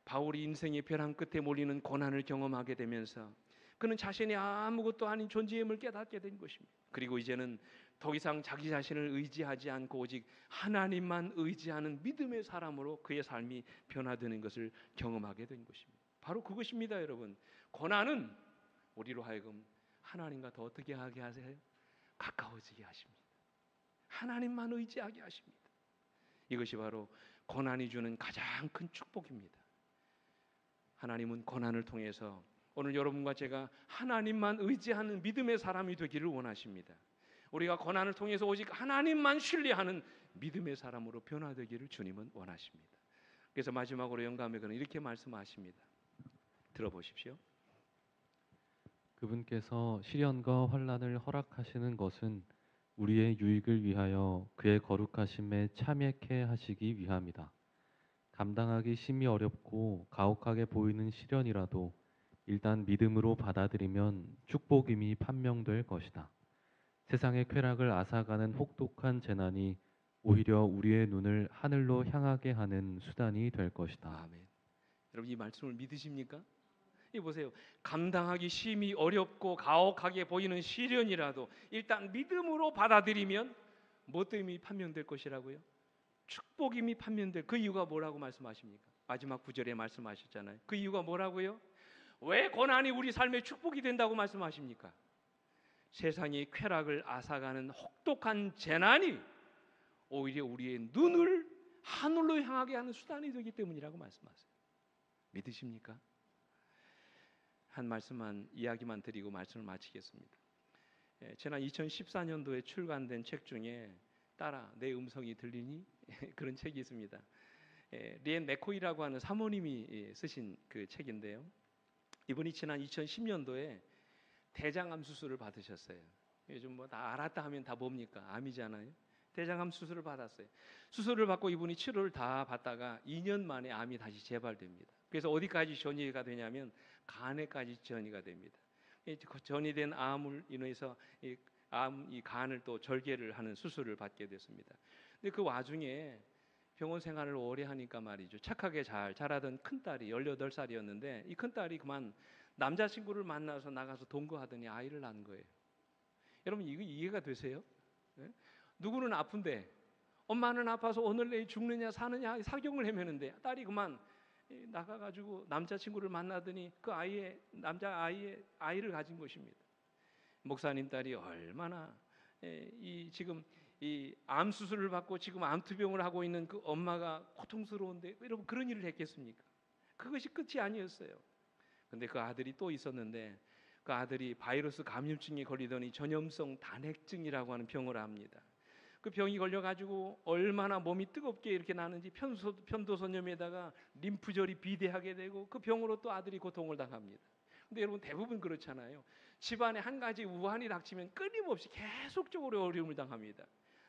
바울이 인생의 벼랑 끝에 몰리는 고난을 경험하게 되면서 그는 자신이 아무것도 아닌 존재임을 깨닫게 된 것입니다. 그리고 이제는 더 이상 자기 자신을 의지하지 않고 오직 하나님만 의지하는 믿음의 사람으로 그의 삶이 변화되는 것을 경험하게 된 것입니다. 바로 그것입니다, 여러분. 고난은 우리로 하여금 하나님과 더 어떻게 하게 하세요? 가까워지게 하십니다. 하나님만 의지하게 하십니다. 이것이 바로 고난이 주는 가장 큰 축복입니다. 하나님은 고난을 통해서 오늘 여러분과 제가 하나님만 의지하는 믿음의 사람이 되기를 원하십니다. 우리가 고난을 통해서 오직 하나님만 신뢰하는 믿음의 사람으로 변화되기를 주님은 원하십니다. 그래서 마지막으로 영감의 글은 이렇게 말씀하십니다. 들어보십시오. 그분께서 시련과 환난을 허락하시는 것은 우리의 유익을 위하여 그의 거룩하심에 참여케 하시기 위함이다. 감당하기 심히 어렵고 가혹하게 보이는 시련이라도 일단 믿음으로 받아들이면 축복임이 판명될 것이다. 세상의 쾌락을 앗아가는 혹독한 재난이 오히려 우리의 눈을 하늘로 향하게 하는 수단이 될 것이다. 아멘. 여러분, 이 말씀을 믿으십니까? 이 보세요. 감당하기 심히 어렵고 가혹하게 보이는 시련이라도 일단 믿음으로 받아들이면 무엇임이 판명될 것이라고요? 축복임이 판명될. 그 이유가 뭐라고 말씀하십니까? 마지막 구절에 말씀하셨잖아요. 그 이유가 뭐라고요? 왜 고난이 우리 삶의 축복이 된다고 말씀하십니까? 세상의 쾌락을 앗아가는 혹독한 재난이 오히려 우리의 눈을 하늘로 향하게 하는 수단이 되기 때문이라고 말씀하세요. 믿으십니까? 한 말씀만, 이야기만 드리고 말씀을 마치겠습니다. 지난 2014년도에 출간된 책 중에 따라 내 음성이 들리니? 그런 책이 있습니다. 리엔 맥코이라고 하는 사모님이 쓰신 그 책인데요. 이분이 지난 2010년도에 대장암 수술을 받으셨어요. 요즘 뭐 다 알았다 하면 다 뭡니까? 암이잖아요. 대장암 수술을 받았어요. 수술을 받고 이분이 치료를 다 받다가 2년 만에 암이 다시 재발됩니다. 그래서 어디까지 전이가 되냐면 간에까지 전이가 됩니다. 전이된 암을 인해서 이 간을 또 절개를 하는 수술을 받게 됐습니다. 근데 그 와중에 병원 생활을 오래 하니까 말이죠. 착하게 잘 자라던 큰딸이 18살이었는데 이 큰딸이 그만 남자친구를 만나서 나가서 동거하더니 아이를 낳은 거예요. 여러분 이거 이해가 되세요? 네? 누구는 아픈데 엄마는 아파서 오늘 내일 죽느냐 사느냐 사경을 헤매는데 딸이 그만 나가가지고 남자친구를 만나더니 그 남자 아이를 가진 것입니다. 목사님 딸이 얼마나 지금 이 암 수술을 받고 지금 암투병을 하고 있는 그 엄마가 고통스러운데 여러분 그런 일을 했겠습니까? 그것이 끝이 아니었어요. 근데 그 아들이 또 있었는데 그 아들이 바이러스 감염증에 걸리더니 전염성 단핵증이라고 하는 병을 압니다. 그 병이 걸려가지고 얼마나 몸이 뜨겁게 이렇게 나는지 편도선염에다가 림프절이 비대하게 되고 그 병으로 또 아들이 고통을 당합니다. 근데 여러분 대부분 그렇잖아요. 집안에 한 가지 우환이 닥치면 끊임없이 계속적으로 어려움을 당합니다.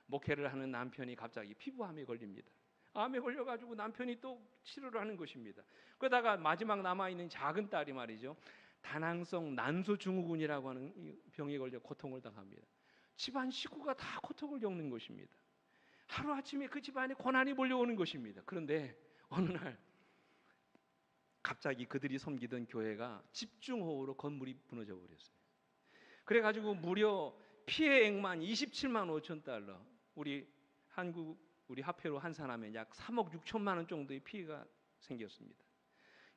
목회를 하는 남편이 갑자기 피부암에 걸립니다. 암에 걸려가지고 남편이 또 치료를 하는 것입니다. 그러다가 마지막 남아있는 작은 딸이 말이죠. 다낭성 난소증후군이라고 하는 병에 걸려 고통을 당합니다. 집안 식구가 다 고통을 겪는 것입니다. 하루아침에 그 집안에 고난이 몰려오는 것입니다. 그런데 어느 날 갑자기 그들이 섬기던 교회가 집중호우로 건물이 무너져 버렸어요. 그래가지고 무려 피해액만 27만 5천 달러, 우리 화폐로 환산하면 약 3억 6천만 원 정도의 피해가 생겼습니다.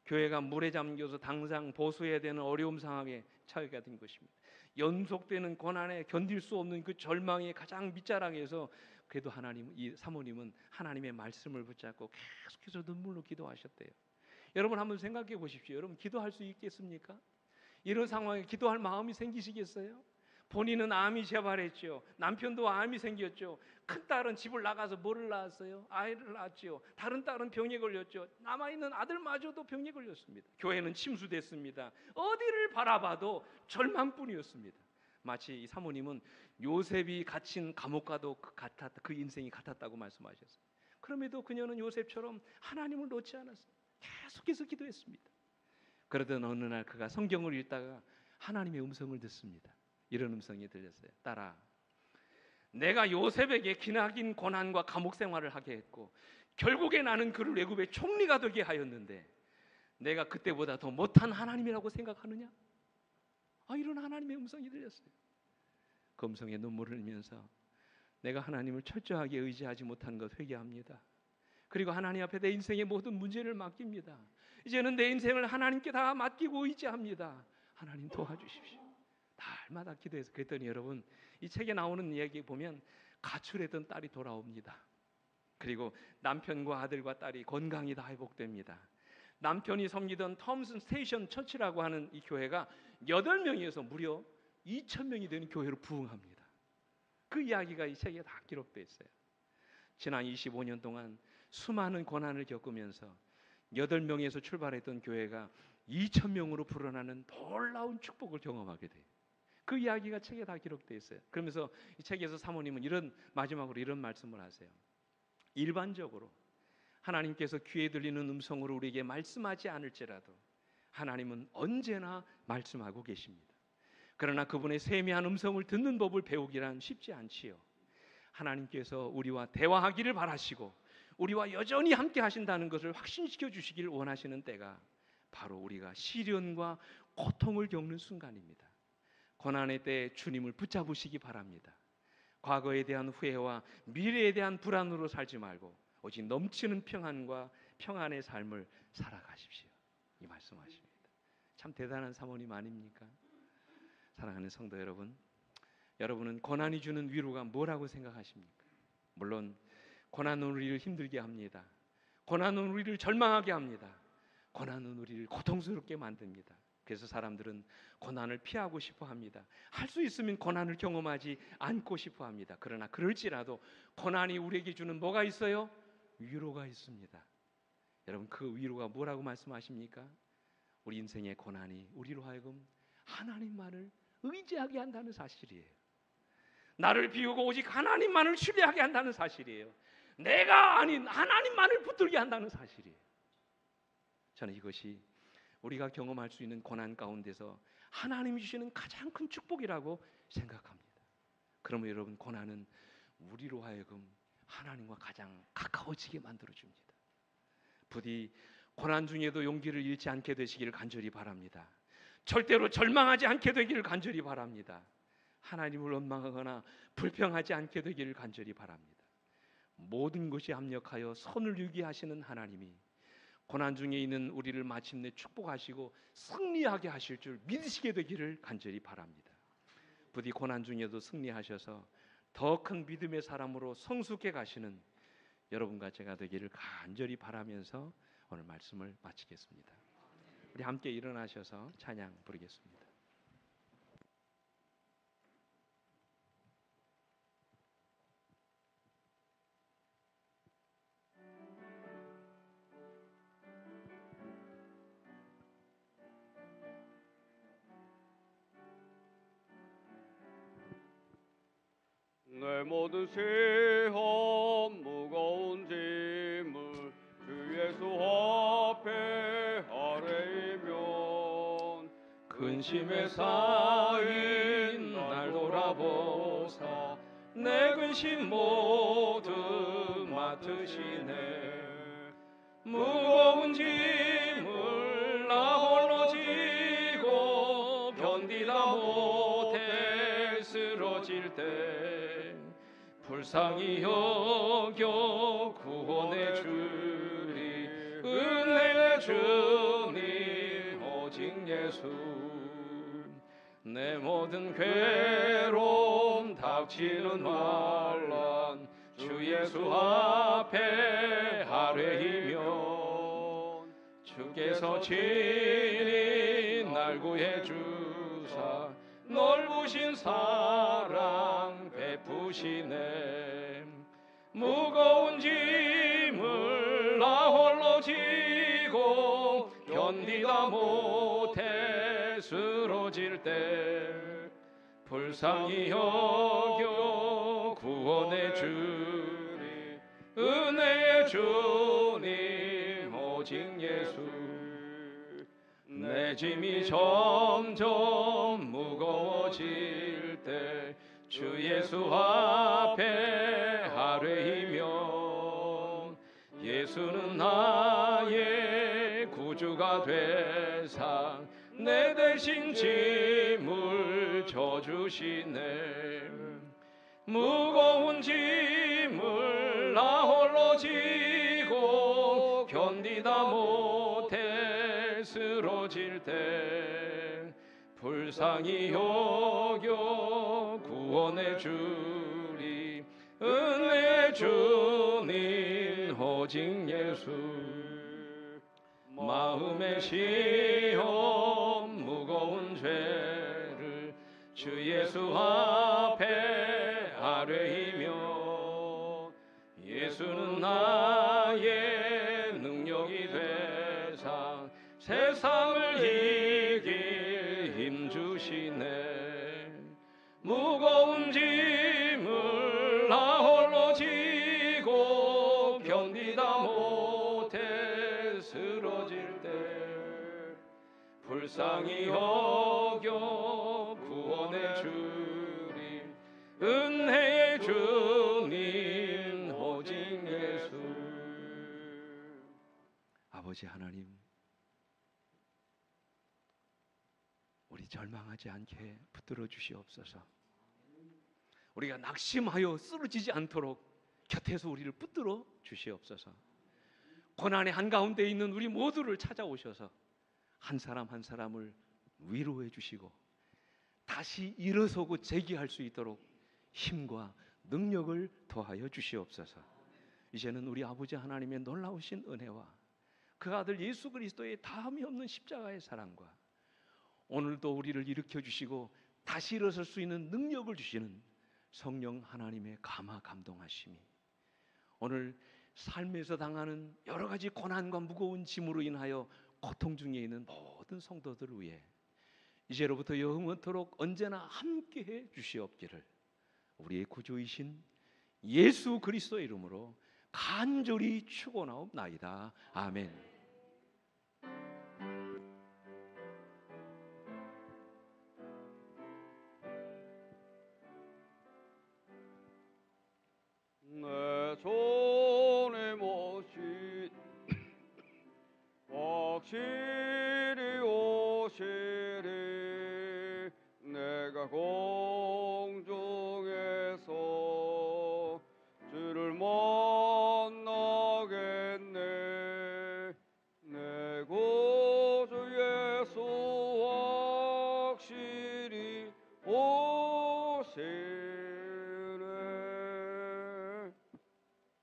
교회가 물에 잠겨서 당장 보수해야 되는 어려움 상황에 처하게 된 것입니다. 연속되는 고난에 견딜 수 없는 그 절망의 가장 밑자락에서 그래도 이 사모님은 하나님의 말씀을 붙잡고 계속해서 눈물로 기도하셨대요. 여러분 한번 생각해 보십시오. 여러분 기도할 수 있겠습니까? 이런 상황에 기도할 마음이 생기시겠어요? 본인은 암이 재발했죠. 남편도 암이 생겼죠. 큰 딸은 집을 나가서 뭐를 낳았어요? 아이를 낳았죠. 다른 딸은 병에 걸렸죠. 남아있는 아들마저도 병에 걸렸습니다. 교회는 침수됐습니다. 어디를 바라봐도 절망뿐이었습니다. 마치 이 사모님은 요셉이 갇힌 감옥과도 그 인생이 같았다고 말씀하셨어요. 그럼에도 그녀는 요셉처럼 하나님을 놓지 않았어요. 계속해서 기도했습니다. 그러던 어느 날 그가 성경을 읽다가 하나님의 음성을 듣습니다. 이런 음성이 들렸어요. 딸아, 내가 요셉에게 기나긴 고난과 감옥 생활을 하게 했고 결국에 나는 그를 애굽의 총리가 되게 하였는데 내가 그때보다 더 못한 하나님이라고 생각하느냐? 이런 하나님의 음성이 들렸어요. 그 음성에 눈물을 흘리면서 내가 하나님을 철저하게 의지하지 못한 것 회개합니다. 그리고 하나님 앞에 내 인생의 모든 문제를 맡깁니다. 이제는 내 인생을 하나님께 다 맡기고 의지합니다. 하나님 도와주십시오. 날마다 기도해서 그랬더니 여러분 이 책에 나오는 이야기 보면 가출했던 딸이 돌아옵니다. 그리고 남편과 아들과 딸이 건강이 다 회복됩니다. 남편이 섬기던 톰슨 스테이션 처치라고 하는 이 교회가 8명에서 무려 2,000명이 되는 교회로 부흥합니다. 그 이야기가 이 책에 다 기록되어 있어요. 지난 25년 동안 수많은 고난을 겪으면서 8명에서 출발했던 교회가 2,000명으로 불어나는 놀라운 축복을 경험하게 돼요. 그 이야기가 책에 다 기록되어 있어요. 그러면서 이 책에서 사모님은 마지막으로 이런 말씀을 하세요. 일반적으로 하나님께서 귀에 들리는 음성으로 우리에게 말씀하지 않을지라도 하나님은 언제나 말씀하고 계십니다. 그러나 그분의 세미한 음성을 듣는 법을 배우기란 쉽지 않지요. 하나님께서 우리와 대화하기를 바라시고 우리와 여전히 함께 하신다는 것을 확신시켜 주시길 원하시는 때가 바로 우리가 시련과 고통을 겪는 순간입니다. 고난의 때에 주님을 붙잡으시기 바랍니다. 과거에 대한 후회와 미래에 대한 불안으로 살지 말고 오직 넘치는 평안과 평안의 삶을 살아가십시오. 이 말씀하십니다. 참 대단한 사모님 아닙니까? 사랑하는 성도 여러분, 여러분은 고난이 주는 위로가 뭐라고 생각하십니까? 물론 고난은 우리를 힘들게 합니다. 고난은 우리를 절망하게 합니다. 고난은 우리를 고통스럽게 만듭니다. 그래서 사람들은 고난을 피하고 싶어 합니다. 할 수 있으면 고난을 경험하지 않고 싶어 합니다. 그러나 그럴지라도 고난이 우리에게 주는 뭐가 있어요? 위로가 있습니다. 여러분 그 위로가 뭐라고 말씀하십니까? 우리 인생의 고난이 우리로 하여금 하나님만을 의지하게 한다는 사실이에요. 나를 비우고 오직 하나님만을 신뢰하게 한다는 사실이에요. 내가 아닌 하나님만을 붙들게 한다는 사실이에요. 저는 이것이 우리가 경험할 수 있는 고난 가운데서 하나님이 주시는 가장 큰 축복이라고 생각합니다. 그러면 여러분, 고난은 우리로 하여금 하나님과 가장 가까워지게 만들어줍니다. 부디 고난 중에도 용기를 잃지 않게 되시기를 간절히 바랍니다. 절대로 절망하지 않게 되기를 간절히 바랍니다. 하나님을 원망하거나 불평하지 않게 되기를 간절히 바랍니다. 모든 것이 합력하여 선을 이루게 하시는 하나님이 고난 중에 있는 우리를 마침내 축복하시고 승리하게 하실 줄 믿으시게 되기를 간절히 바랍니다. 부디 고난 중에도 승리하셔서 더 큰 믿음의 사람으로 성숙해 가시는 여러분과 제가 되기를 간절히 바라면서 오늘 말씀을 마치겠습니다. 우리 함께 일어나셔서 찬양 부르겠습니다. 내 모든 시험 무거운 짐을 주 예수 앞에 아뢰이면 근심에 쌓인 날 돌아보사 내 근심 모두 맡으시네. 무거운 짐을 나 홀로 지고 견디다 못해 쓰러질 때 불쌍히 여겨 구원해 주리 은혜의 주님 오직 예수. 내 모든 괴로움 닥치는 환난 주 예수 앞에 아뢰이면 주께서 친히 날 구해 주사 넓으신 사랑 베푸시네. 무거운 짐을 나 홀로 지고 견디다 못해 쓰러질 때 불쌍히 여겨 구원해 주리 은혜의 주님 오직 예수. 내 짐이 점점 무거워질 때 주 예수 앞에 아뢰이면 예수는 나의 구주가 되사 내 대신 짐을 져주시네. 무거운 짐을 나 홀로 지고 견디다 못해 쓰러질 때 불쌍히 여겨 구원해 주리 은혜의 주님 오직 예수. 마음의 시험 무거운 죄를 주 예수 앞에 아뢰이면 예수는 나의 능력이 되사 세상을 이길 힘 주시네. 무거운 짐을 나 홀로 지고 견디다 못해 쓰러질 때 불쌍히 여겨 구원해 주리 은혜의 주님 오직 예수. 아버지 하나님, 우리 절망하지 않게 붙들어 주시옵소서. 우리가 낙심하여 쓰러지지 않도록 곁에서 우리를 붙들어 주시옵소서. 고난의 한가운데 있는 우리 모두를 찾아오셔서 한 사람 한 사람을 위로해 주시고 다시 일어서고 재기할 수 있도록 힘과 능력을 더하여 주시옵소서. 이제는 우리 아버지 하나님의 놀라우신 은혜와 그 아들 예수 그리스도의 다함이 없는 십자가의 사랑과 오늘도 우리를 일으켜 주시고 다시 일어설 수 있는 능력을 주시는 성령 하나님의 감화 감동하심이 오늘 삶에서 당하는 여러 가지 고난과 무거운 짐으로 인하여 고통 중에 있는 모든 성도들을 위해 이제로부터 영원토록 언제나 함께해 주시옵기를 우리의 구주이신 예수 그리스도의 이름으로 간절히 축원하옵나이다. 아멘. 내 손에 모신 확실히 오시리 내가 곧